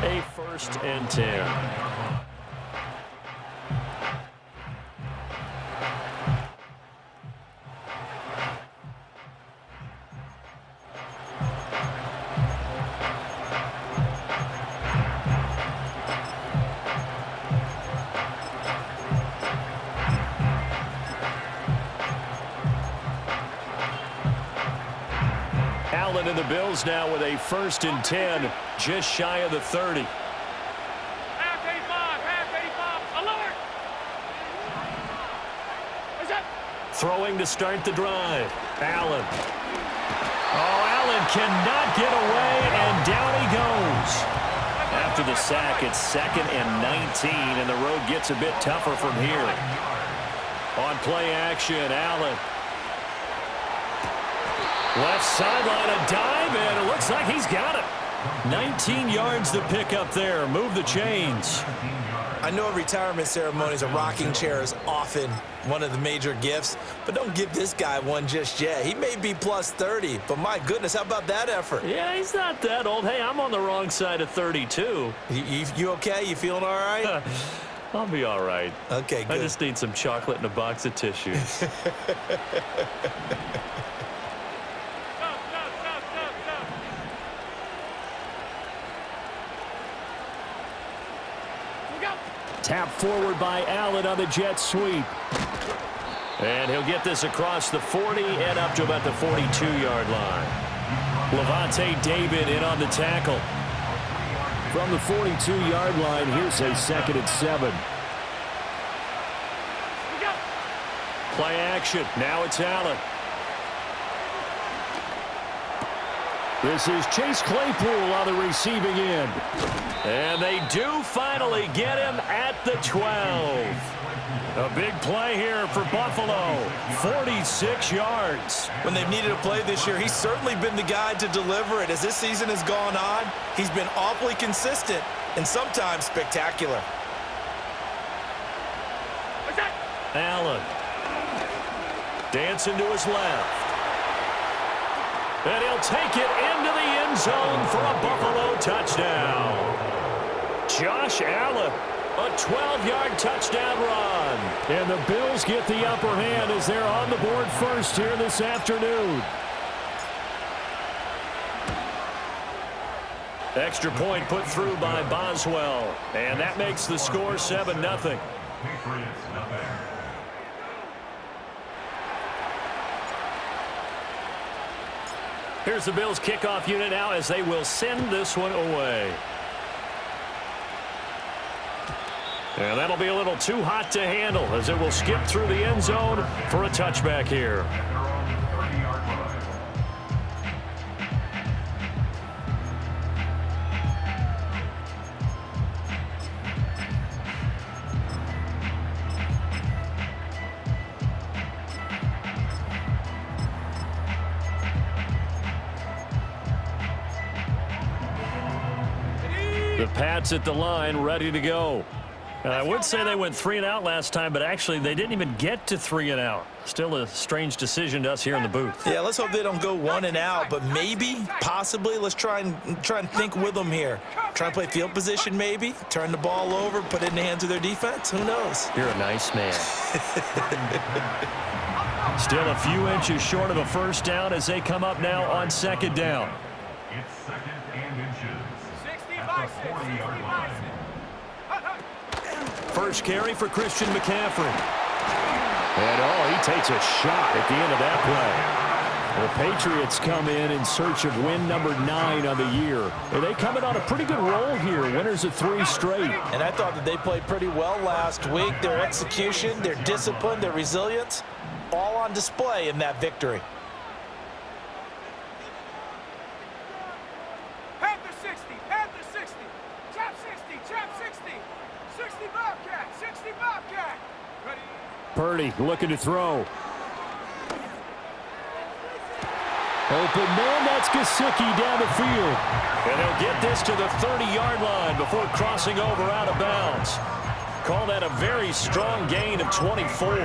A 1st and 10. Allen and the Bills now with a 1st and 10, just shy of the 30. Half 85, alert! Is that? Throwing to start the drive. Allen. Oh, Allen cannot get away, and down he goes. After the sack, it's 2nd and 19, and the road gets a bit tougher from here. On play action, Allen. Left sideline, a dive, and it looks like he's got it. 19 yards to pick up there. Move the chains. I know at retirement ceremonies, a rocking chair is often one of the major gifts, but don't give this guy one just yet. He may be plus 30, but my goodness, how about that effort? Yeah, he's not that old. Hey, I'm on the wrong side of 32. You okay? You feeling all right? I'll be all right. Okay, good. I just need some chocolate and a box of tissues. Tap forward by Allen on the jet sweep. And he'll get this across the 40 and up to about the 42-yard line. Levante David in on the tackle. From the 42-yard line, here's a 2nd and 7. Play action. Now it's Allen. This is Chase Claypool on the receiving end. And they do finally get him at the 12. A big play here for Buffalo. 46 yards. When they've needed a play this year, he's certainly been the guy to deliver it. As this season has gone on, he's been awfully consistent and sometimes spectacular. Allen. Dancing to his left. And he'll take it into the end zone for a Buffalo touchdown. Josh Allen, a 12-yard touchdown run. And the Bills get the upper hand as they're on the board first here this afternoon. Extra point put through by Boswell. And that makes the score 7-0. Here's the Bills kickoff unit now as they will send this one away. And that'll be a little too hot to handle as it will skip through the end zone for a touchback here. The Pats at the line, ready to go. And I would say they went 3 and out last time, but actually they didn't even get to 3 and out. Still a strange decision to us here in the booth. Yeah, let's hope they don't go 1 and out, but maybe, possibly, let's try and think with them here. Try and play field position maybe, turn the ball over, put it in the hands of their defense. Who knows? You're a nice man. Still a few inches short of a first down as they come up now on 2nd down. It's 2nd and inches. 60 by 6, 60 by 6. First carry for Christian McCaffrey. And, he takes a shot at the end of that play. The Patriots come in search of win number 9 on the year. And they come in on a pretty good roll here, winners of 3 straight. And I thought that they played pretty well last week. Their execution, their discipline, their resilience, all on display in that victory. Panther 60, Panther 60, trap 60, trap 60, 60 Bobcat, 60 Bobcat. Ready? Purdy looking to throw. Open man, that's Gesicki down the field. And he'll get this to the 30-yard line before crossing over out of bounds. Call that a very strong gain of 24.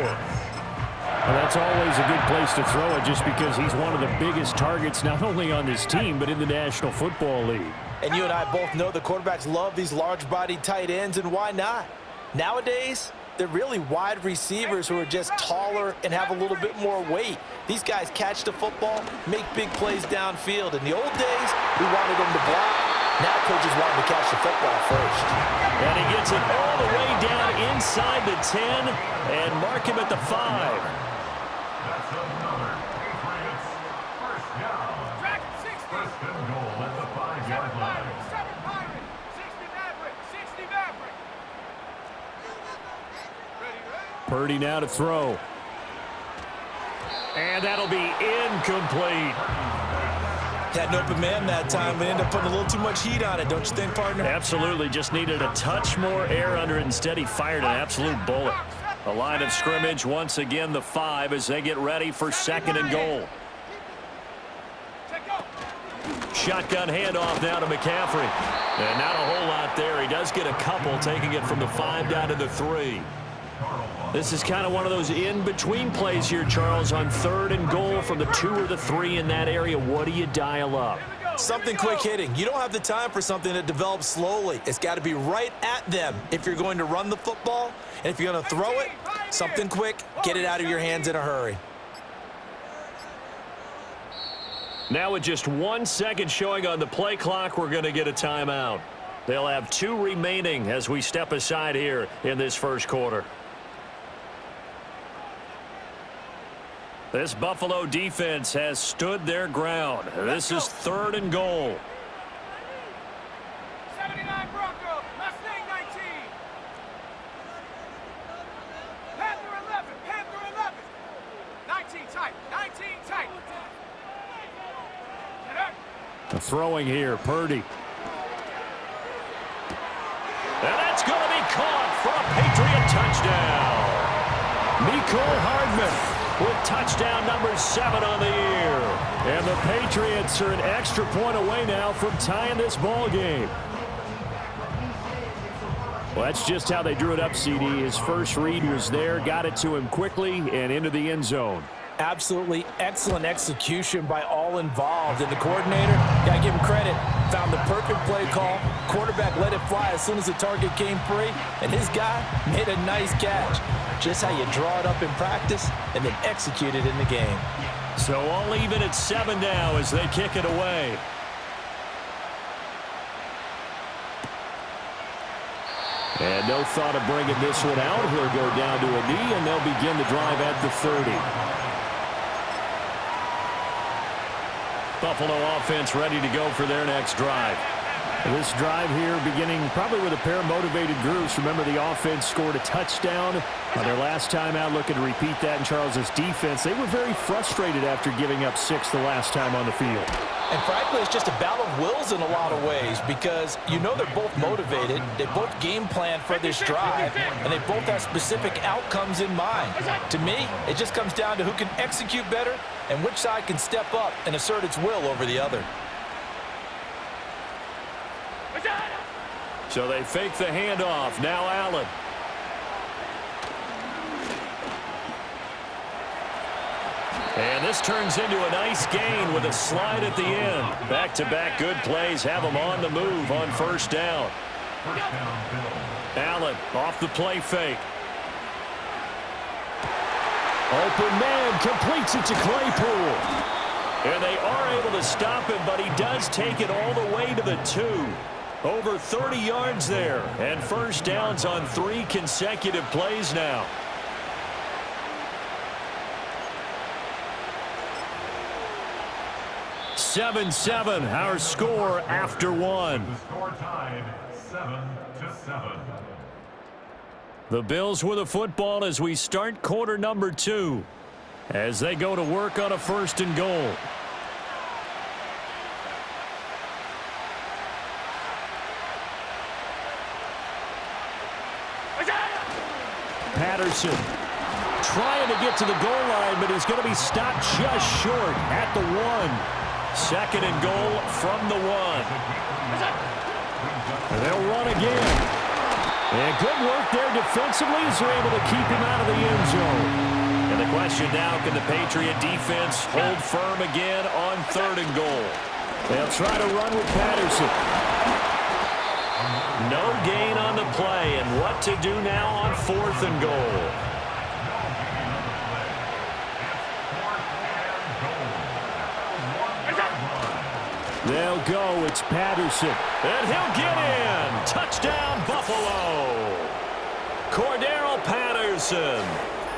Well, that's always a good place to throw it just because he's one of the biggest targets not only on this team but in the National Football League. And you and I both know the quarterbacks love these large-bodied tight ends, and why not? Nowadays, they're really wide receivers who are just taller and have a little bit more weight. These guys catch the football, make big plays downfield. In the old days, we wanted them to block. Now coaches want them to catch the football first. And he gets it all the way down inside the 10 and mark him at the 5. That's another Patriots first down. Dragon 60. First and goal at the 5-yard line. 7 Pirate, 60 Maverick, 60 Maverick. Ready? Purdy now to throw. And that'll be incomplete. Had an open man that time, but ended up putting a little too much heat on it, don't you think, partner? Absolutely. Just needed a touch more air under it. Instead, he fired an absolute bullet. The line of scrimmage, once again, the 5 as they get ready for second and goal. Shotgun handoff now to McCaffrey. And not a whole lot there. He does get a couple, taking it from the 5 down to the 3. This is kind of one of those in-between plays here, Charles, on third and goal from the 2 or the 3 in that area. What do you dial up? Something quick hitting. You don't have the time for something that develops slowly. It's got to be right at them if you're going to run the football. And if you're going to throw it, something quick, get it out of your hands in a hurry. Now with just 1 second showing on the play clock, we're going to get a timeout. They'll have 2 remaining as we step aside here in this first quarter. This Buffalo defense has stood their ground. This is third and goal. 79 Bronco, Mustang 19. Panther 11, Panther 11. 19 tight, 19 tight. The throwing here, Purdy. And that's going to be caught for a Patriot touchdown. Mecole Hardman with touchdown number 7 on the year. And the Patriots are an extra point away now from tying this ball game. Well, that's just how they drew it up, CD. His first read was there, got it to him quickly and into the end zone. Absolutely excellent execution by all involved. And the coordinator, got to give him credit, found the perfect play call. Quarterback let it fly as soon as the target came free. And his guy made a nice catch. Just how you draw it up in practice and then execute it in the game. So all even at 7 now as they kick it away. And no thought of bringing this one out. He'll go down to a knee, and they'll begin the drive at the 30. Buffalo offense ready to go for their next drive. This drive here beginning probably with a pair of motivated groups. Remember, the offense scored a touchdown on their last time out. Looking to repeat that in Charles's defense. They were very frustrated after giving up 6 the last time on the field. And frankly, it's just a battle of wills in a lot of ways because you know they're both motivated. They both game plan for this drive, and they both have specific outcomes in mind. To me, it just comes down to who can execute better and which side can step up and assert its will over the other. So they fake the handoff. Now Allen. And this turns into a nice gain with a slide at the end. Back-to-back good plays have them on the move on first down. Allen off the play fake. Open man completes it to Claypool. And they are able to stop him, but he does take it all the way to the 2. Over 30 yards there, and first downs on 3 consecutive plays now. Seven, our score after 1. The score tied 7-7. The Bills with the football as we start quarter number 2, as they go to work on a first and goal. Patterson trying to get to the goal line, but he's going to be stopped just short at the 1. Second and goal from the 1. And they'll run again. And good work there defensively as they're able to keep him out of the end zone. And the question now, can the Patriot defense hold firm again on 3rd and goal? They'll try to run with Patterson. No gain on the play, and what to do now on 4th and goal? They'll go. It's Patterson. And he'll get in. Touchdown, Buffalo. Cordero Patterson.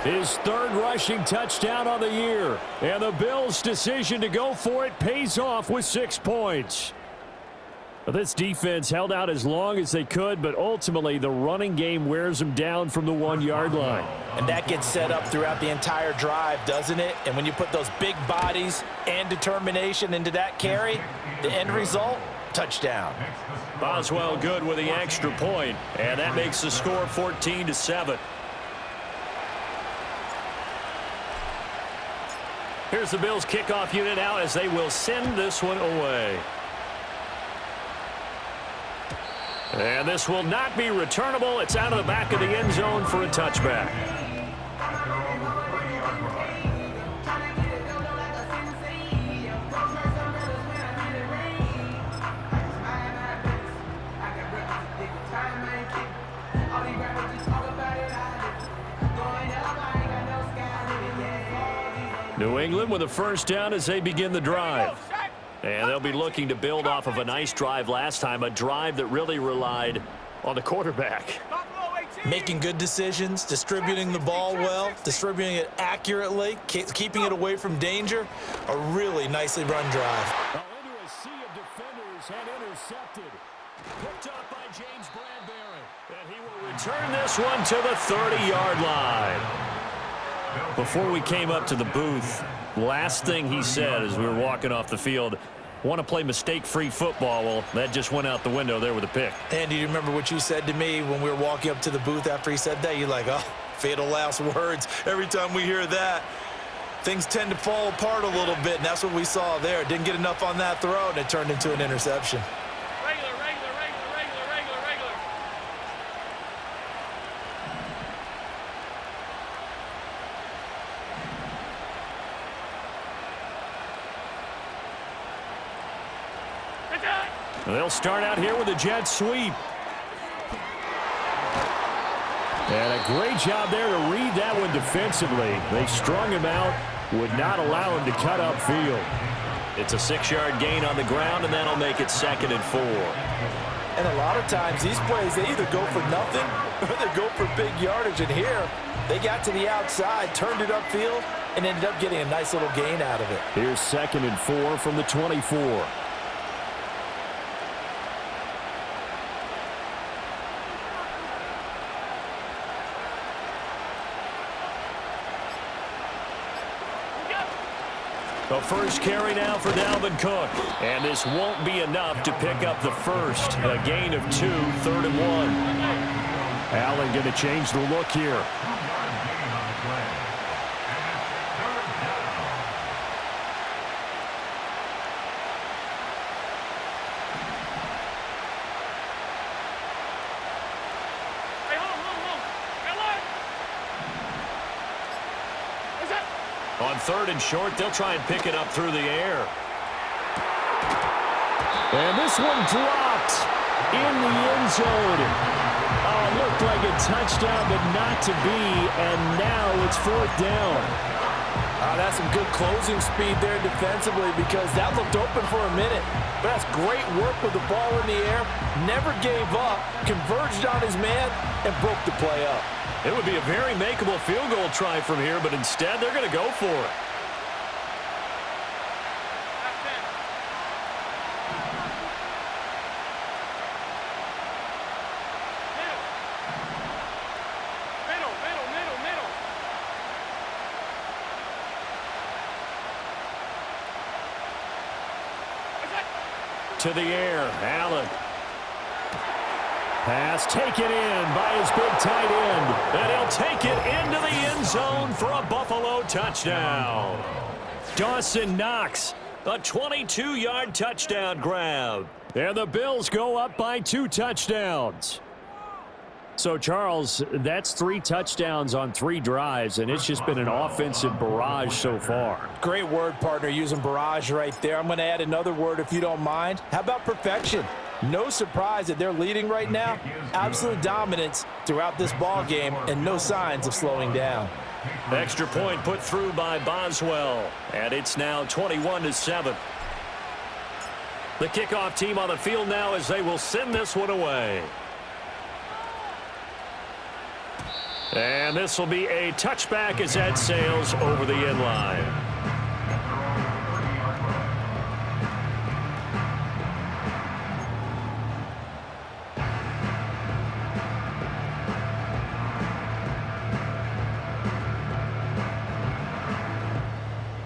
His 3rd rushing touchdown on the year. And the Bills' decision to go for it pays off with 6 points. Well, this defense held out as long as they could, but ultimately the running game wears them down from the 1-yard line. And that gets set up throughout the entire drive, doesn't it? And when you put those big bodies and determination into that carry, the end result, touchdown. Boswell good with the extra point, and that makes the score 14-7. Here's the Bills kickoff unit out as they will send this one away. And this will not be returnable. It's out of the back of the end zone for a touchback. New England with a 1st down as they begin the drive. And they'll be looking to build off of a nice drive last time, a drive that really relied on the quarterback. Making good decisions, distributing the ball well, distributing it accurately, keeping it away from danger. A really nicely run drive. Into a sea of defenders and intercepted. Picked up by James Bradbury. And he will return this one to the 30-yard line. Before we came up to the booth, last thing he said as we were walking off the field, want to play mistake-free football. Well, that just went out the window there with a pick. And do you remember what you said to me when we were walking up to the booth after he said that? You're like, oh, fatal last words. Every time we hear that, things tend to fall apart a little bit, and that's what we saw there. Didn't get enough on that throw, and it turned into an interception. They'll start out here with a jet sweep. And a great job there to read that one defensively. They strung him out, would not allow him to cut upfield. It's a 6-yard gain on the ground, and that'll make it 2nd and 4. And a lot of times, these plays, they either go for nothing or they go for big yardage. And here, they got to the outside, turned it upfield, and ended up getting a nice little gain out of it. Here's 2nd and 4 from the 24. The first carry now for Dalvin Cook. And this won't be enough to pick up the first. A gain of 2, 3rd and 1. Allen going to change the look here. On 3rd and short, they'll try and pick it up through the air. And this one dropped in the end zone. Oh, it looked like a touchdown, but not to be. And now it's 4th down. That's some good closing speed there defensively because that looked open for a minute. But that's great work with the ball in the air. Never gave up, converged on his man, and broke the play up. It would be a very makeable field goal try from here, but instead they're going to go for it. To the air, Allen. Pass taken in by his big tight end. And he'll take it into the end zone for a Buffalo touchdown. Dawson Knox, a 22-yard touchdown grab. And the Bills go up by 2 touchdowns. So, Charles, that's 3 touchdowns on 3 drives, and it's just been an offensive barrage so far. Great word, partner, using barrage right there. I'm going to add another word if you don't mind. How about perfection? No surprise that they're leading right now. Absolute dominance throughout this ball game and no signs of slowing down. Extra point put through by Boswell, and it's now 21-7. The kickoff team on the field now as they will send this one away. And this will be a touchback as that sails over the end line.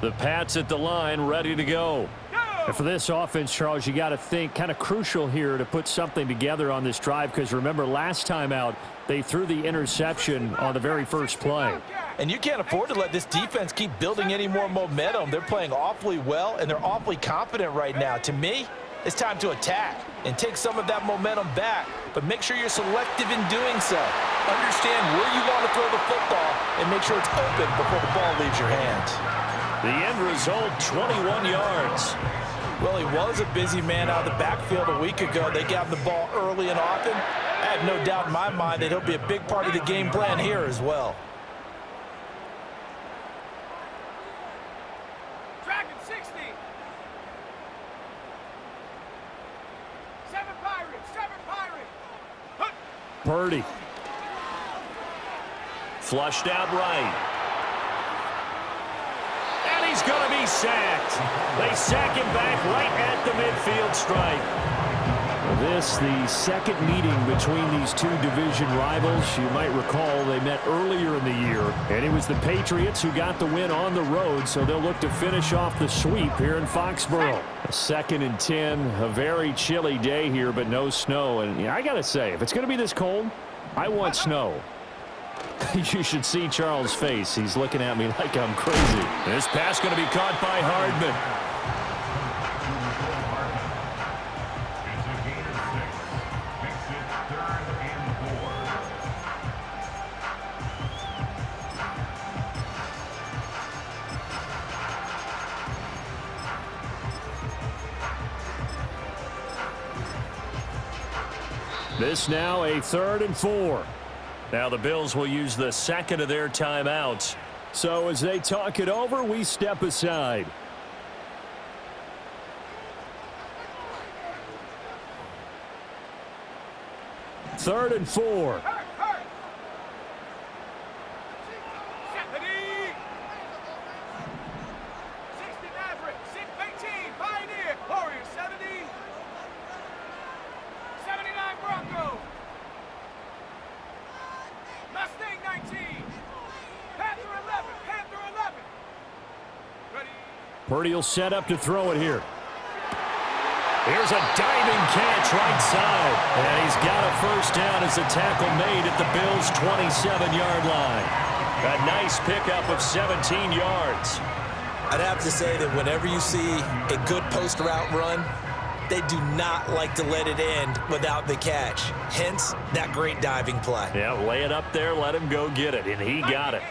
The Pats at the line, ready to go. And for this offense, Charles, you got to think kind of crucial here to put something together on this drive, because remember last time out they threw the interception on the very first play. And you can't afford to let this defense keep building any more momentum. They're playing awfully well, and they're awfully confident right now. To me, it's time to attack and take some of that momentum back, but make sure you're selective in doing so. Understand where you want to throw the football and make sure it's open before the ball leaves your hands. The end result, 21 yards. Well, he was a busy man out of the backfield a week ago. They got him the ball early and often. I have no doubt in my mind that he'll be a big part of the game plan here as well. Dragon 60. 7 Pirates, 7 Pirates. Purdy. Flushed out right. And he's going to be sacked. They sack him back right at the midfield stripe. This, the second meeting between these two division rivals. You might recall they met earlier in the year, and it was the Patriots who got the win on the road, so they'll look to finish off the sweep here in Foxborough. A 2nd and 10, a very chilly day here, but no snow. And I got to say, if it's going to be this cold, I want snow. You should see Charles' face. He's looking at me like I'm crazy. This pass going to be caught by Hardman. It's a gain of 6. Makes it 3rd and 4. This now a 3rd and 4. Now the Bills will use the second of their timeouts. So as they talk it over, we step aside. Third and 4. Purdy will set up to throw it here. Here's a diving catch right side. And he's got a first down as the tackle made at the Bills' 27-yard line. A nice pickup of 17 yards. I'd have to say that whenever you see a good post route run, they do not like to let it end without the catch. Hence, that great diving play. Yeah, lay it up there, let him go get it, and he got it.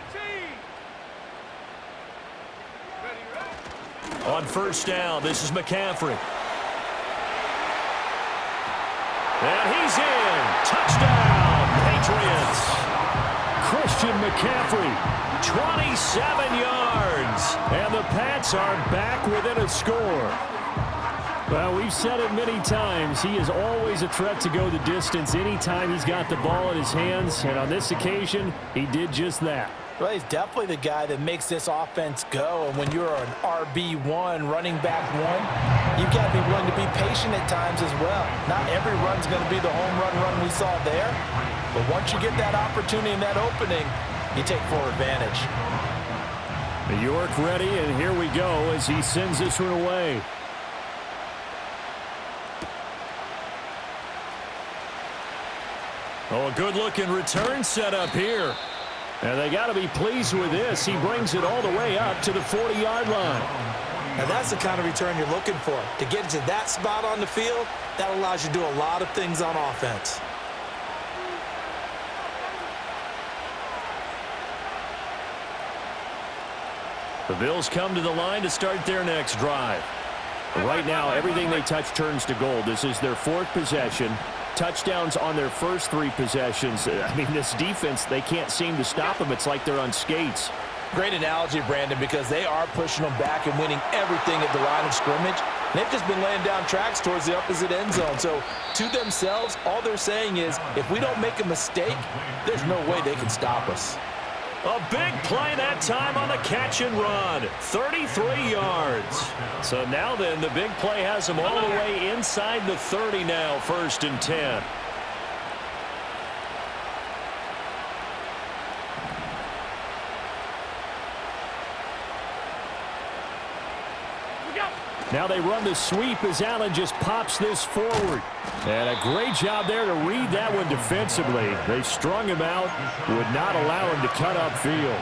On first down, this is McCaffrey. And he's in. Touchdown, Patriots. Christian McCaffrey, 27 yards. and the Pats are back within a score. Well, we've said it many times. He is always a threat to go the distance anytime he's got the ball in his hands, and on this occasion, he did just that. Well, he's definitely the guy that makes this offense go. And when you're an RB1, running back one, you've got to be willing to be patient at times as well. Not every run's going to be the home run we saw there. But once you get that opportunity and that opening, you take full advantage. York ready, and here we go as he sends this one away. Oh, a good-looking return set up here. And they got to be pleased with this. He brings it all the way up to the 40-yard line. Now that's the kind of return you're looking for. To get to that spot on the field, that allows you to do a lot of things on offense. The Bills come to the line to start their next drive. Right now, everything they touch turns to gold. This is their 4th possession. Touchdowns on their first 3 possessions. I mean, this defense, they can't seem to stop them. It's like they're on skates. Great analogy, Brandon, because they are pushing them back and winning everything at the line of scrimmage. They've just been laying down tracks towards the opposite end zone. So, to themselves, all they're saying is, if we don't make a mistake, there's no way they can stop us. A big play that time on the catch and run. 33 yards. So now then, the big play has them all the way inside the 30 now, 1st and 10. Now they run the sweep as Allen just pops this forward. And a great job there to read that one defensively. They strung him out, would not allow him to cut upfield.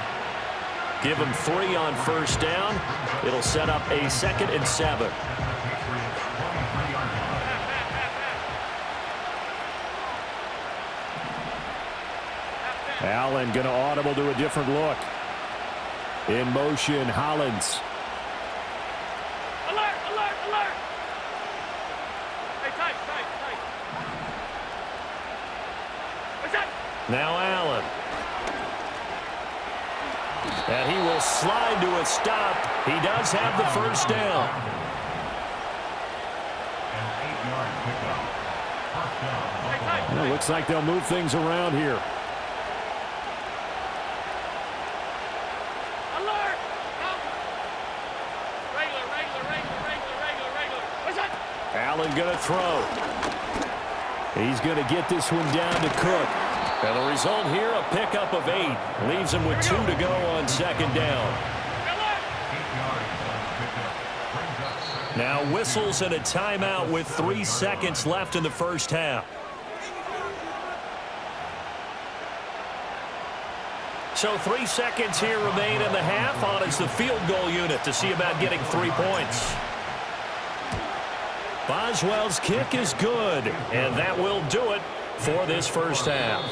Give him 3 on 1st down. It'll set up a 2nd and 7. Allen going to audible to a different look. In motion, Hollins. Now Allen. And he will slide to a stop. He does have the 1st down. Well, looks like they'll move things around here. Allen going to throw. He's going to get this one down to Cook. And the result here, a pickup of 8. Leaves him with 2 to go on 2nd down. Now whistles and a timeout with 3 seconds left in the 1st half. So 3 seconds here remain in the half. On is the field goal unit to see about getting 3 points. Boswell's kick is good, and that will do it for this 1st half.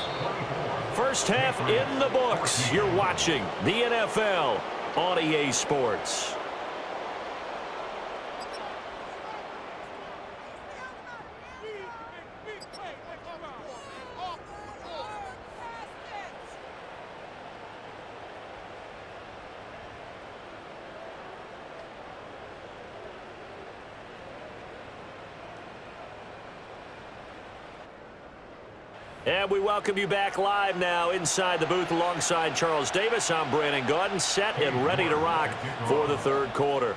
1st half in the books. You're watching the NFL on EA Sports. And we welcome you back live now inside the booth alongside Charles Davis. I'm Brandon Gaudin, set and ready to rock for the 3rd quarter.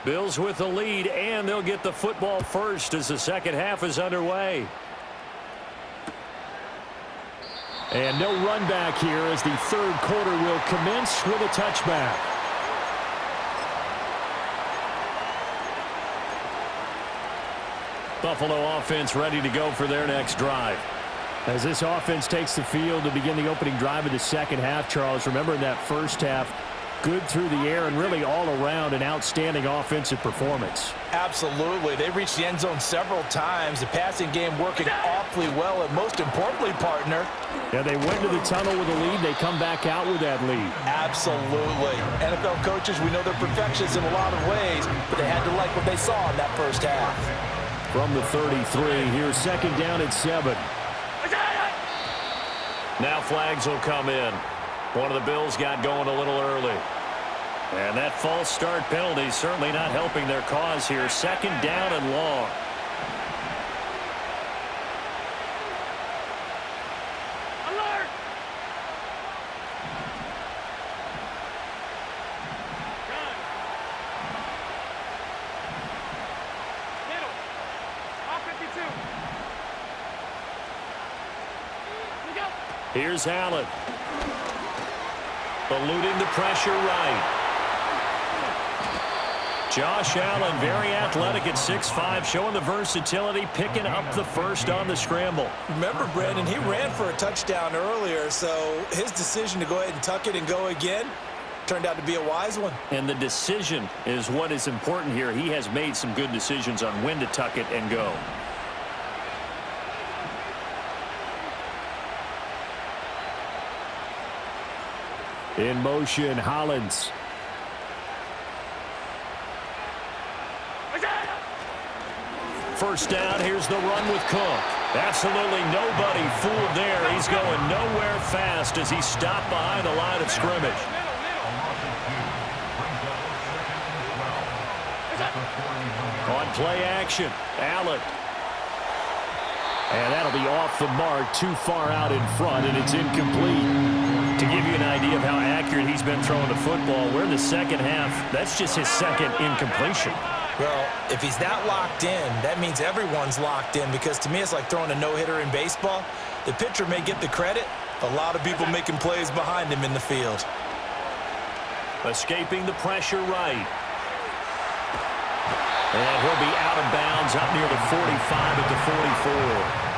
Bills with the lead, and they'll get the football first as the 2nd half is underway. And no run back here as the 3rd quarter will commence with a touchback. Buffalo offense ready to go for their next drive. As this offense takes the field to begin the opening drive of the 2nd half, Charles, remember in that 1st half, good through the air and really all around an outstanding offensive performance. Absolutely. They reached the end zone several times. The passing game working awfully well, and most importantly, partner. Yeah, they went to the tunnel with a lead. They come back out with that lead. Absolutely. NFL coaches, we know they're perfectionists in a lot of ways, but they had to like what they saw in that 1st half. From the 33, here's 2nd down and 7. Now flags will come in. One of the Bills got going a little early. And that false start penalty certainly not helping their cause here. 2nd down and long. Here's Allen. Eluding the pressure right. Josh Allen, very athletic at 6'5", showing the versatility, picking up the 1st on the scramble. Remember, Brandon, he ran for a touchdown earlier, so his decision to go ahead and tuck it and go again turned out to be a wise one. And the decision is what is important here. He has made some good decisions on when to tuck it and go. In motion, Hollins. First down, here's the run with Cook. Absolutely nobody fooled there. He's going nowhere fast as he's stopped behind the line of scrimmage. On play action, Allen. And that'll be off the mark, too far out in front, and it's incomplete. To give you an idea of how accurate he's been throwing the football, we're in the second half. That's just his second incompletion. Well, if he's that locked in, that means everyone's locked in, because to me it's like throwing a no-hitter in baseball. The pitcher may get the credit, a lot of people making plays behind him in the field. Escaping the pressure right. And he'll be out of bounds up near the 45 at the 44.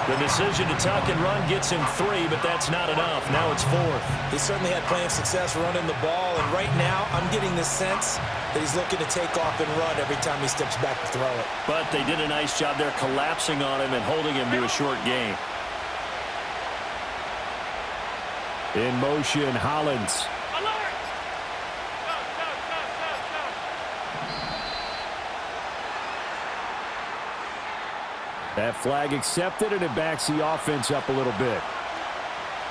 The decision to tuck and run gets him 3, but that's not enough. Now it's 4th. He certainly had plenty of success running the ball, and right now I'm getting the sense that he's looking to take off and run every time he steps back to throw it. But they did a nice job there collapsing on him and holding him to a short gain. In motion, Hollins. That flag accepted, and it backs the offense up a little bit.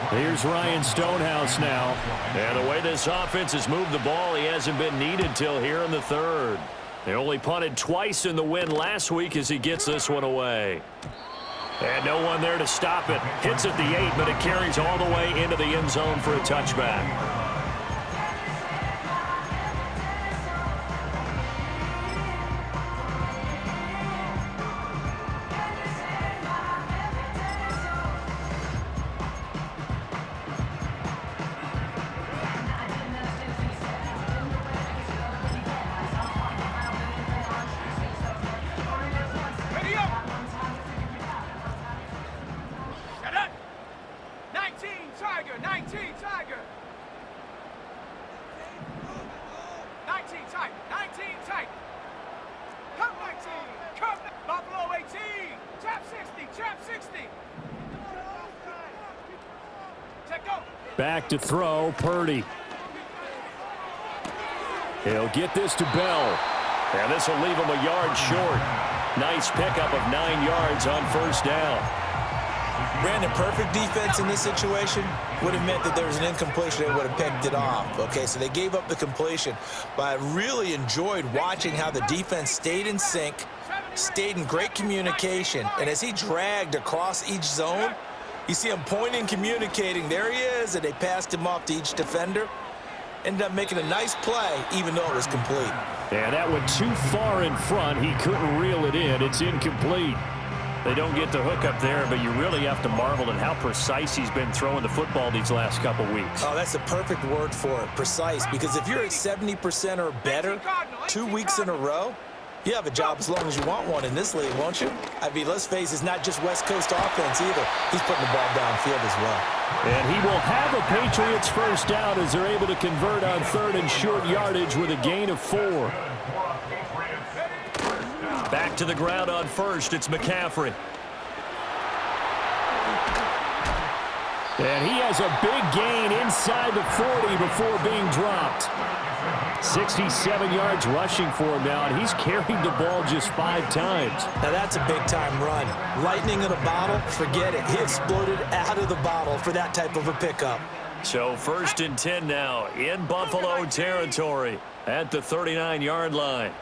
Here's Ryan Stonehouse now. And the way this offense has moved the ball, he hasn't been needed till here in the 3rd. They only punted twice in the win last week as he gets this one away. And no one there to stop it. Hits at the 8, but it carries all the way into the end zone for a touchback. Back to throw, Purdy. He'll get this to Bell. And this will leave him a yard short. Nice pickup of 9 yards on first down. Brandon, perfect defense in this situation would have meant that there was an incompletion. They would have picked it off. Okay, so they gave up the completion. But I really enjoyed watching how the defense stayed in sync, stayed in great communication. And as he dragged across each zone, you see him pointing, communicating. There he is, and they passed him off to each defender. Ended up making a nice play, even though it was complete. And that went too far in front. He couldn't reel it in. It's incomplete. They don't get the hook up there, but you really have to marvel at how precise he's been throwing the football these last couple weeks. Oh, that's the perfect word for it, precise. Because if you're at 70% or better 2 weeks in a row, you have a job as long as you want one in this league, won't you? I mean, let's face it, it's not just West Coast offense either. He's putting the ball downfield as well. And he will have a Patriots first down as they're able to convert on 3rd and short yardage with a gain of 4. Back to the ground on first. It's McCaffrey. And he has a big gain inside the 40 before being dropped. 67 yards rushing for him now, and he's carried the ball just 5 times. Now that's a big-time run. Lightning in a bottle, forget it. He exploded out of the bottle for that type of a pickup. So 1st and 10 now in Buffalo territory at the 39-yard line.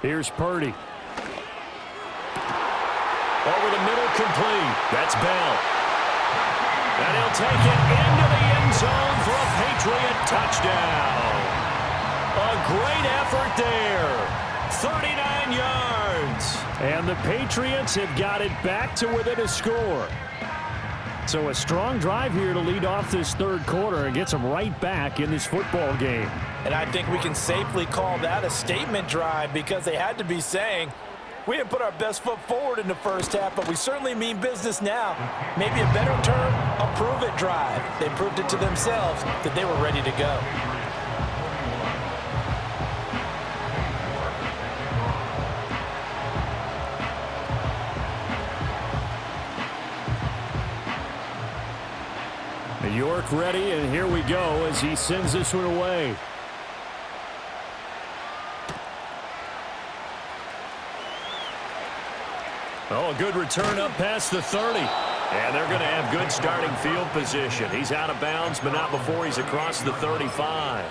Here's Purdy. Over the middle, complete. That's Bell. And he'll take it into the end zone for a Patriot touchdown. A great effort there. 39 yards. And the Patriots have got it back to within a score. So a strong drive here to lead off this 3rd quarter and gets them right back in this football game. And I think we can safely call that a statement drive, because they had to be saying, we didn't put our best foot forward in the first half, but we certainly mean business now. Maybe a better term, a prove-it drive. They proved it to themselves that they were ready to go. York ready, and here we go as he sends this one away. Oh, a good return up past the 30. And they're going to have good starting field position. He's out of bounds, but not before he's across the 35.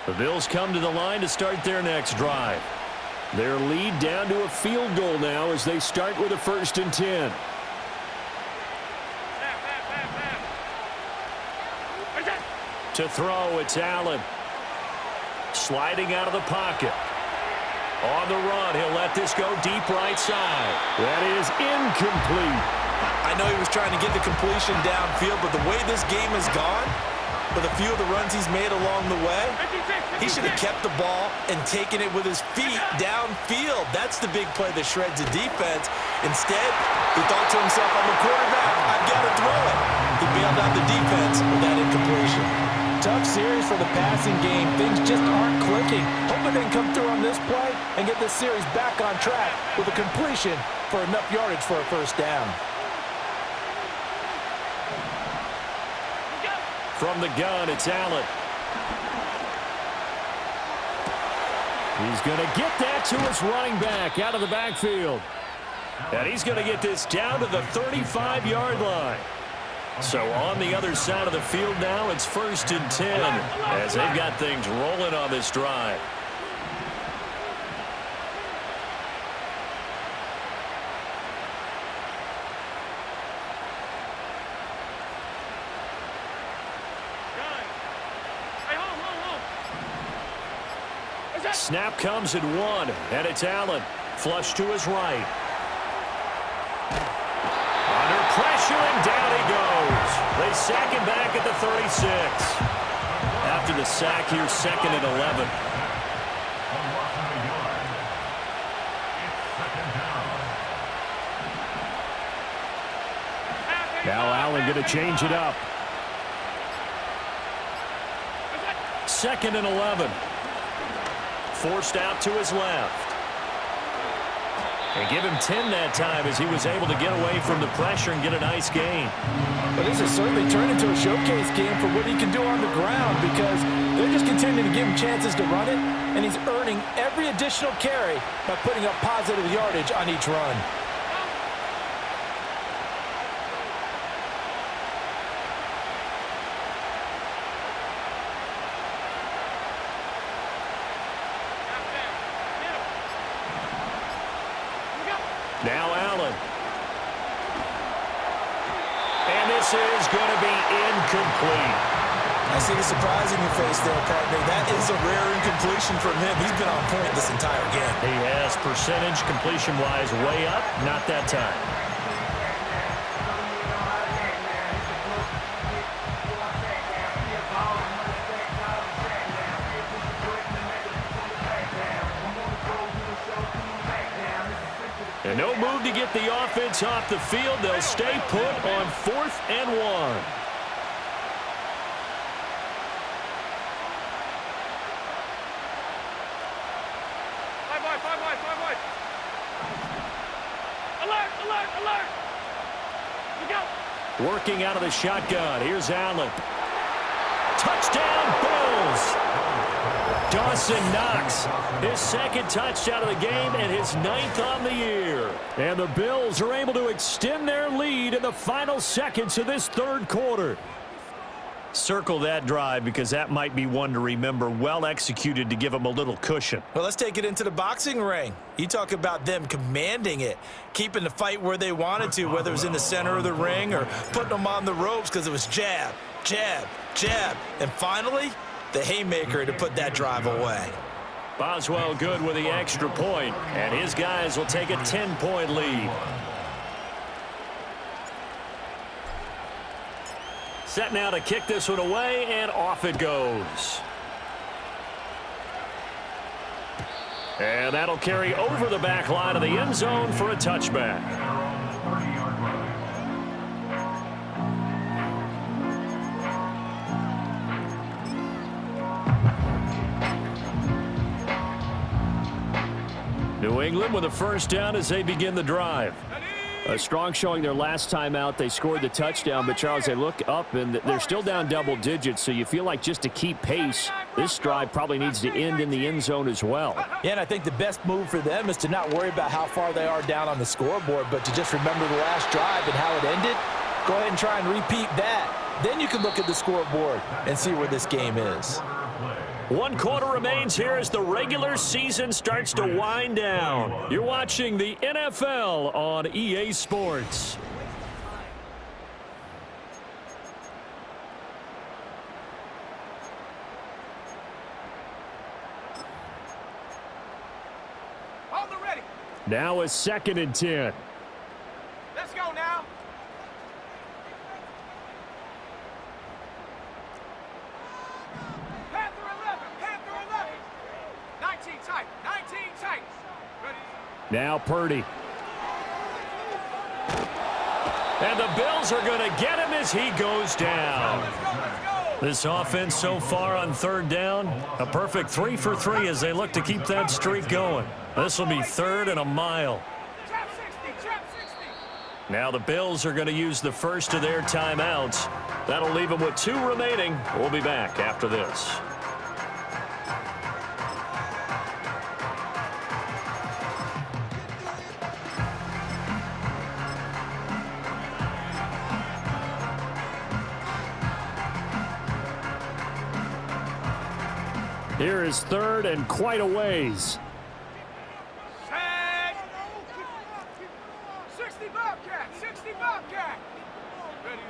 The Bills come to the line to start their next drive. Their lead down to a field goal now as they start with a 1st and 10. To throw, it's Allen. Sliding out of the pocket. On the run, he'll let this go deep right side. That is incomplete. I know he was trying to get the completion downfield, but the way this game has gone, with a few of the runs he's made along the way, he should have kept the ball and taken it with his feet downfield. That's the big play that shreds the defense. Instead, he thought to himself, I'm a quarterback, I've got to throw it. He bailed out the defense with that incompletion. Tough series for the passing game. Things just aren't clicking. Hoping they can come through on this play and get this series back on track with a completion for enough yardage for a 1st down. From the gun, it's Allen. He's going to get that to his running back out of the backfield. And he's going to get this down to the 35-yard line. So on the other side of the field now, it's 1st and 10 as they've got things rolling on this drive. Snap comes at 1, and it's Allen. Flush to his right. Under pressure, and down he goes. They sack him back at the 36. After the sack, here's 2nd and 11. Now Allen going to change it up. 2nd and 11. Forced out to his left. And give him 10 that time as he was able to get away from the pressure and get a nice gain. But this has certainly turned into a showcase game for what he can do on the ground because they're just continuing to give him chances to run it, and he's earning every additional carry by putting up positive yardage on each run. Now Allen. And this is going to be incomplete. I see the surprise in your face there, partner. That is a rare incompletion from him. He's been on point this entire game. He has percentage completion-wise way up, not that time. And no move to get the offense off the field. They'll stay put on 4th and 1. Working out of the shotgun. Here's Allen. Touchdown, Bills. Dawson Knox, his 2nd touchdown of the game and his 9th on the year. And the Bills are able to extend their lead in the final seconds of this 3rd quarter. Circle that drive because that might be one to remember. Well executed to give them a little cushion. Well, let's take it into the boxing ring. You talk about them commanding it, keeping the fight where they wanted to, whether it was in the center of the ring or putting them on the ropes because it was jab, jab, jab. And finally, the haymaker to put that drive away. Boswell good with the extra point, and his guys will take a 10-point lead. Set now to kick this one away, and off it goes. And that'll carry over the back line of the end zone for a touchback. New England with a 1st down as they begin the drive. A strong showing their last time out. They scored the touchdown, but Charles, they look up and they're still down double digits, so you feel like just to keep pace, this drive probably needs to end in the end zone as well. Yeah, and I think the best move for them is to not worry about how far they are down on the scoreboard, but to just remember the last drive and how it ended. Go ahead and try and repeat that. Then you can look at the scoreboard and see where this game is. 1 quarter remains here as the regular season starts to wind down. You're watching the NFL on EA Sports. Hold it ready. Now a 2nd and 10. Let's go now. Panther 11. 19 tight. Ready. Now Purdy. And the Bills are going to get him as he goes down. Let's go. This offense so far on 3rd down, a perfect 3 for 3 as they look to keep that streak going. This will be 3rd and a mile. Trap 60. Now the Bills are going to use the first of their timeouts. That'll leave them with 2 remaining. We'll be back after this. Here is 3rd and quite a ways. Set. 60 Bobcat. Ready.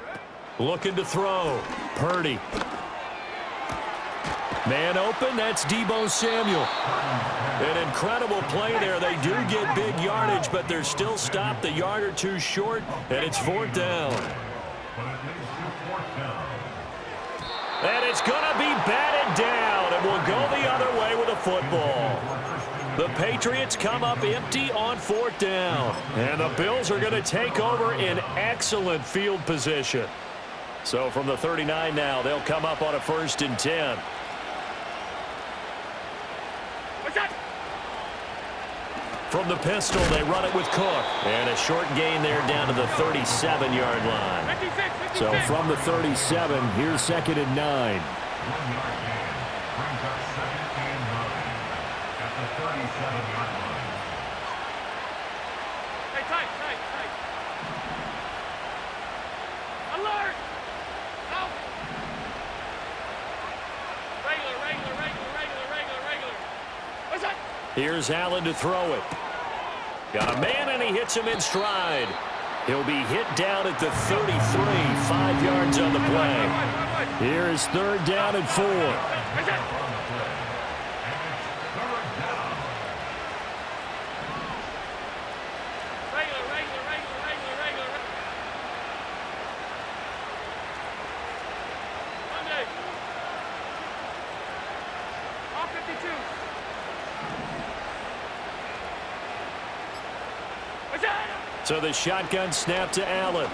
Looking to throw. Purdy. Man open, that's Deebo Samuel. An incredible play there. They do get big yardage, but they're still stopped a yard or 2 short, and it's 4th down. And it's going to be batted down, and we'll go the other way with a football. The Patriots come up empty on 4th down, and the Bills are going to take over in excellent field position. So from the 39 now, they'll come up on a 1st and 10. From the pistol, they run it with Cook. And a short gain there down to the 37-yard line. So from the 37, here's 2nd and 9. 1 yard gain. Brings up 2nd and 9 at the 37-yard line. Hey, tight. Alert! Out! Regular. What's that? Here's Allen to throw it. Got a man, and he hits him in stride. He'll be hit down at the 33, 5 yards on the play. Here is 3rd down and 4. Monday. All 52. So the shotgun snap to Allen.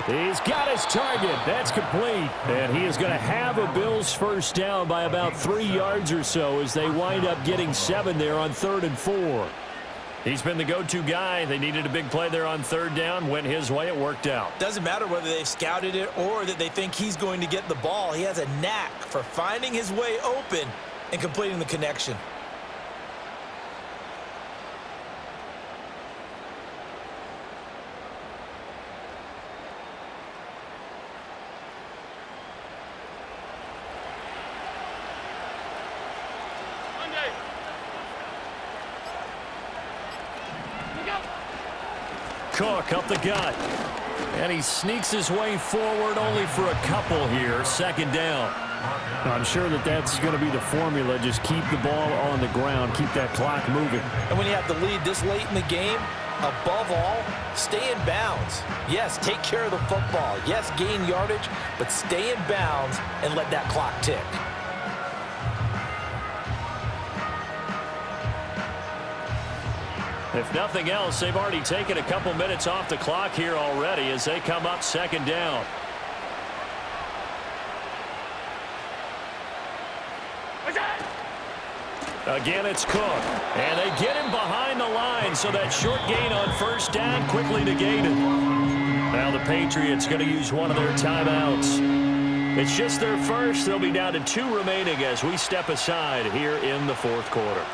He's got his target. That's complete. And he is going to have a Bills 1st down by about 3 yards or so as they wind up getting 7 there on 3rd and 4. He's been the go-to guy. They needed a big play there on 3rd down. Went his way. It worked out. Doesn't matter whether they've scouted it or that they think he's going to get the ball. He has a knack for finding his way open and completing the connection. Cook up the gut. And he sneaks his way forward only for a couple here. 2nd down. I'm sure that's going to be the formula. Just keep the ball on the ground. Keep that clock moving. And when you have the lead this late in the game, above all, stay in bounds. Yes, take care of the football. Yes, gain yardage, but stay in bounds and let that clock tick. If nothing else, they've already taken a couple minutes off the clock here already as they come up 2nd down. Again, it's Cook. And they get him behind the line, so that short gain on first down quickly negated. Now the Patriots going to use one of their timeouts. It's just their first. They'll be down to 2 remaining as we step aside here in the fourth quarter.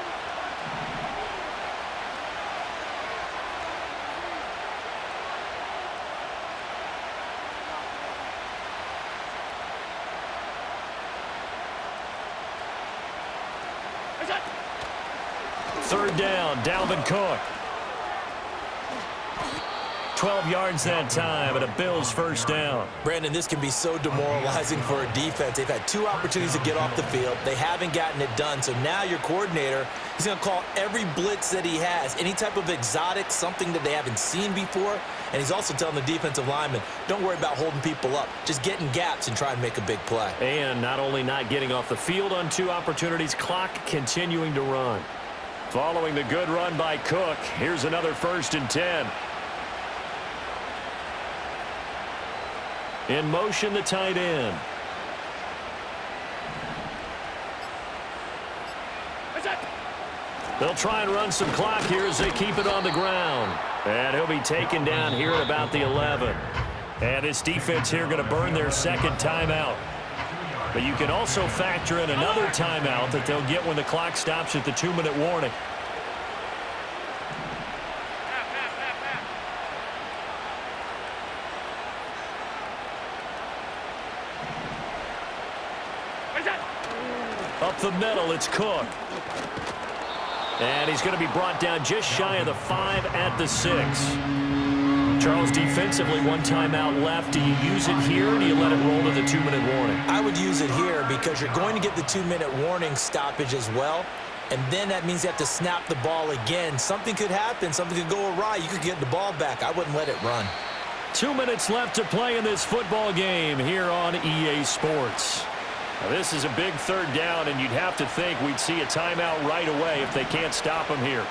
Third down, Dalvin Cook. 12 yards that time, and a Bills first down. Brandon, this can be so demoralizing for a defense. They've had 2 opportunities to get off the field. They haven't gotten it done. So now your coordinator, he's going to call every blitz that he has, any type of exotic, something that they haven't seen before. And he's also telling the defensive lineman, don't worry about holding people up. Just get in gaps and try and make a big play. And not only not getting off the field on 2 opportunities, clock continuing to run. Following the good run by Cook, here's another 1st and 10. In motion, the tight end. They'll try and run some clock here as they keep it on the ground. And he'll be taken down here at about the 11. And this defense here going to burn their 2nd timeout. But you can also factor in another timeout that they'll get when the clock stops at the 2-minute warning. Up the middle, it's Cook. And he's going to be brought down just shy of the 5 at the 6. Charles, defensively, 1 timeout left. Do you use it here, or do you let it roll to the 2-minute warning? I would use it here because you're going to get the 2-minute warning stoppage as well. And then that means you have to snap the ball again. Something could happen. Something could go awry. You could get the ball back. I wouldn't let it run. 2 minutes left to play in this football game here on EA Sports. Now, this is a big 3rd down, and you'd have to think we'd see a timeout right away if they can't stop him here.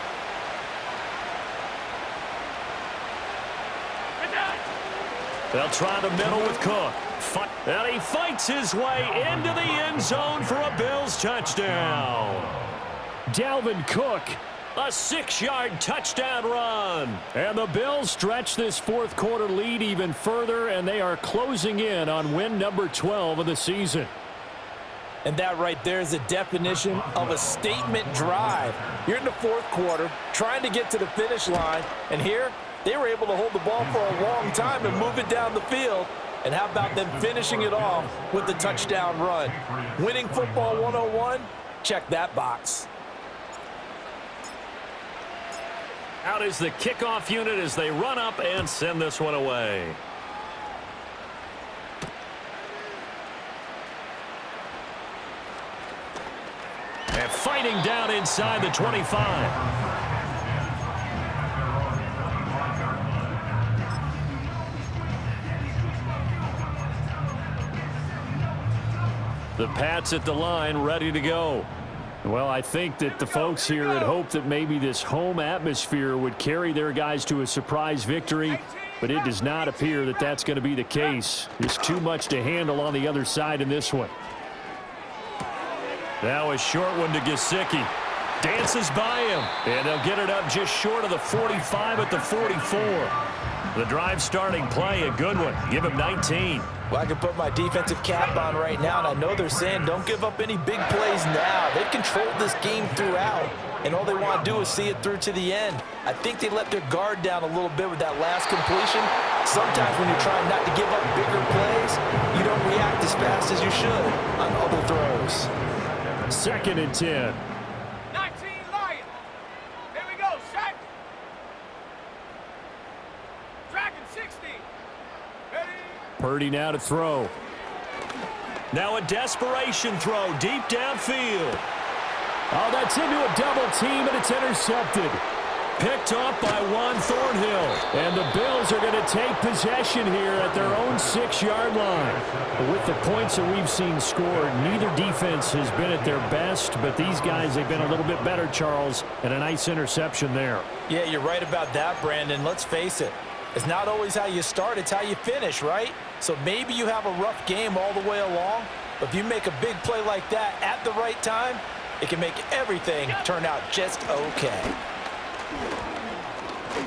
They'll try the middle with Cook. And he fights his way into the end zone for a Bills touchdown. Dalvin Cook, a 6-yard touchdown run. And the Bills stretch this 4th quarter lead even further, and they are closing in on win number 12 of the season. And that right there is a definition of a statement drive. You're in the 4th quarter, trying to get to the finish line, and here they were able to hold the ball for a long time and move it down the field. And how about them finishing it off with the touchdown run? Winning football 101? Check that box. Out is the kickoff unit as they run up and send this one away. And fighting down inside the 25. The Pats at the line, ready to go. Well, I think that the folks here had hoped that maybe this home atmosphere would carry their guys to a surprise victory, but it does not appear that that's going to be the case. Just too much to handle on the other side in this one. Now a short one to Gesicki. Dances by him, and they'll get it up just short of the 45 at the 44. The drive starting play, a good one. Give him 19. Well, I can put my defensive cap on right now, and I know they're saying don't give up any big plays now. They've controlled this game throughout, and all they want to do is see it through to the end. I think they let their guard down a little bit with that last completion. Sometimes when you're trying not to give up bigger plays, you don't react as fast as you should on other throws. 2nd and 10. 19 Lions. Here we go, set. Dragon 60. Ready. Purdy now to throw. Now a desperation throw deep downfield. Oh, that's into a double team, and it's intercepted. Picked off by Juan Thornhill. And the Bills are going to take possession here at their own 6-yard line. With the points that we've seen scored, neither defense has been at their best, but these guys have been a little bit better, Charles, and a nice interception there. Yeah, you're right about that, Brandon. Let's face it. It's not always how you start, it's how you finish, right? So maybe you have a rough game all the way along, but if you make a big play like that at the right time, it can make everything turn out just okay.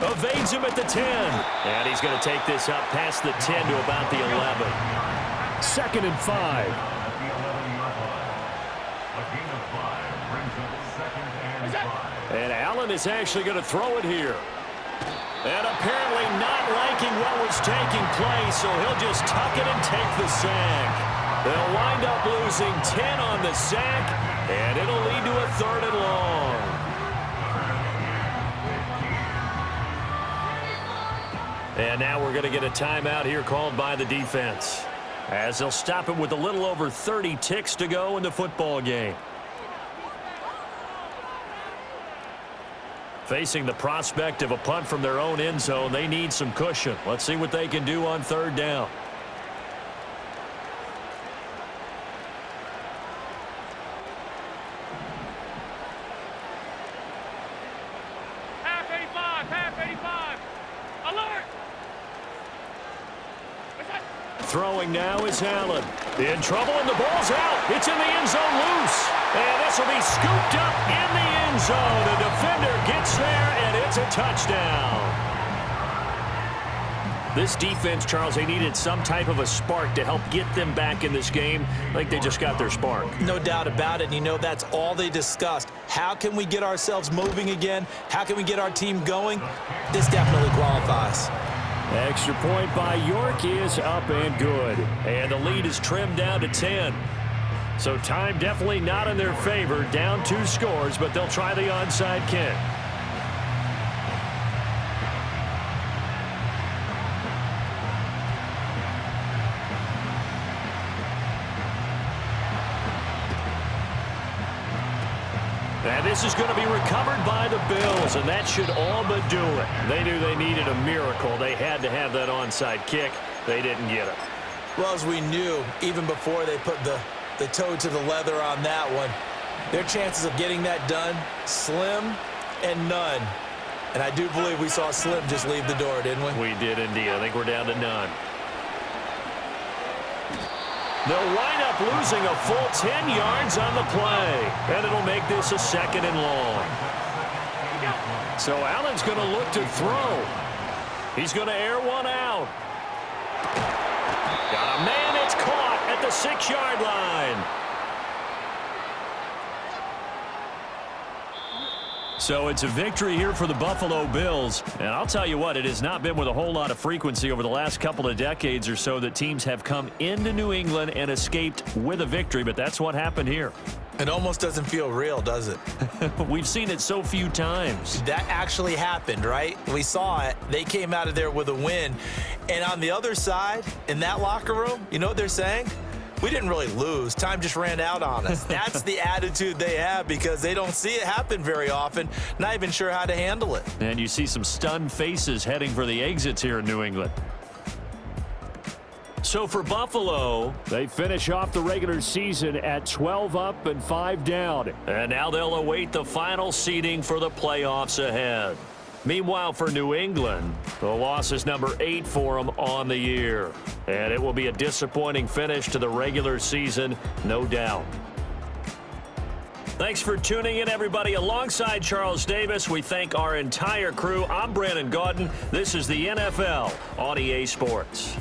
Evades him at the 10. And he's going to take this up past the 10 to about the 11. 2nd and 5. At the 11-yard line. A gain of 5 brings up 2nd and 5. And Allen is actually going to throw it here. And apparently not liking what was taking place, so he'll just tuck it and take the sack. They'll wind up losing 10 on the sack, and it'll lead to a 3rd and long. And now we're going to get a timeout here called by the defense, as they'll stop it with a little over 30 ticks to go in the football game. Facing the prospect of a punt from their own end zone, they need some cushion. Let's see what they can do on 3rd down. Half 85, alert! Throwing now is Allen. In trouble, and the ball's out. It's in the end zone loose. And this will be scooped up in the end zone. The defender gets there, and it's a touchdown. This defense, Charles, they needed some type of a spark to help get them back in this game. I think they just got their spark. No doubt about it. And you know, that's all they discussed. How can we get ourselves moving again? How can we get our team going? This definitely qualifies. Extra point by York is up and good. And the lead is trimmed down to 10. So time definitely not in their favor. Down 2 scores, but they'll try the onside kick. And this is going to be recovered by the Bills, and that should all but do it. They knew they needed a miracle. They had to have that onside kick. They didn't get it. Well, as we knew, even before they put the toe to the leather on that one, their chances of getting that done, slim and none. And I do believe we saw Slim just leave the door, didn't we? We did indeed. I think we're down to none. They'll wind up losing a full 10 yards on the play, and it'll make this a 2nd and long. So Allen's going to look to throw. He's going to air one out. Got a man, it's caught at the 6-yard line. So it's a victory here for the Buffalo Bills. And I'll tell you what, it has not been with a whole lot of frequency over the last couple of decades or so that teams have come into New England and escaped with a victory, but that's what happened here. It almost doesn't feel real, does it? We've seen it so few times. That actually happened, right? We saw it. They came out of there with a win. And on the other side, in that locker room, you know what they're saying? We didn't really lose. Time just ran out on us. That's the attitude they have because they don't see it happen very often, not even sure how to handle it. And you see some stunned faces heading for the exits here in New England. So for Buffalo, they finish off the regular season at 12 up and 5 down. And now they'll await the final seeding for the playoffs ahead. Meanwhile, for New England, the loss is number 8 for them on the year. And it will be a disappointing finish to the regular season, no doubt. Thanks for tuning in, everybody. Alongside Charles Davis, we thank our entire crew. I'm Brandon Gaudin. This is the NFL on EA Sports.